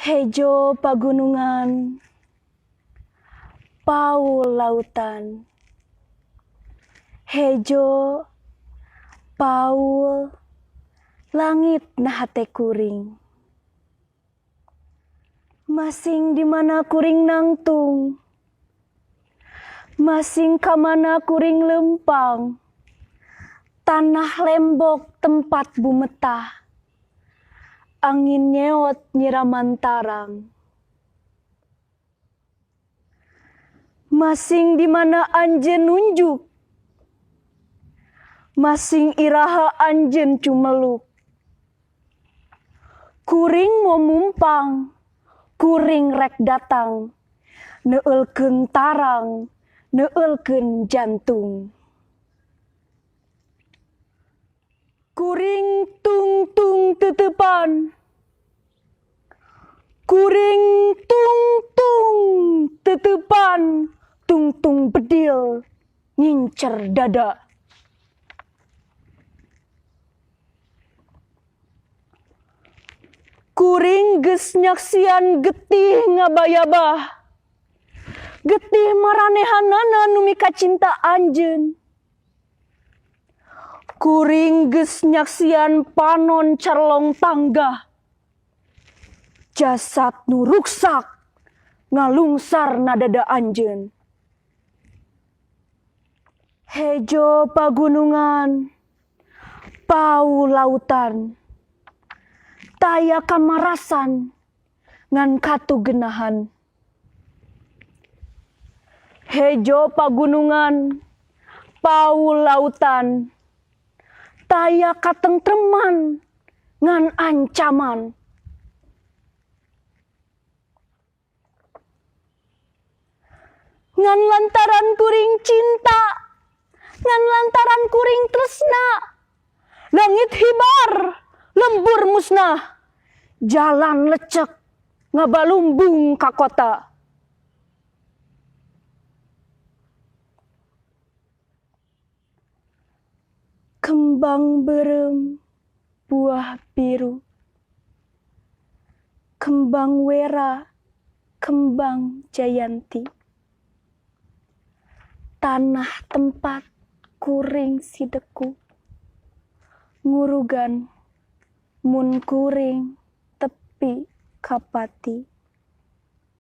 Hejo pagunungan, paul lautan. Hejo, paul, langit nahate kuring. Masing di mana kuring nangtung, masing kamana kuring lempang, tanah lembok tempat bumetah. Angin nyeot nyiraman tarang. Masing di mana anjen nunjuk, masing iraha anjen cumeluk. Kuring mau mumpang, kuring rek datang, neulkeun tarang, neulkeun jantung. Kuring tung tung tetepan, kuring tung tung tetepan, tung tung bedil ngincer dada. Kuring geus nyaksian getih ngabayabah, getih maranehanana nu mika cinta anjeun. Kuring geus nyaksian panon carlong tangga, jasad nu ruksak ngalungsar na dada anjeun. Hejo pagunungan, pau lautan, taya kamarasan ngan katugenahan. Hejo pagunungan, pau lautan, taya katengtreman ngan ancaman. Ngan lantaran kuring cinta, ngan lantaran kuring tresna, langit hibar, lembur musnah, jalan lecek ngabalumbung ka kota. Kembang berem, buah biru, kembang wera, kembang jayanti. Tanah tempat kuring sideku, ngurugan mun kuring tepi kapati.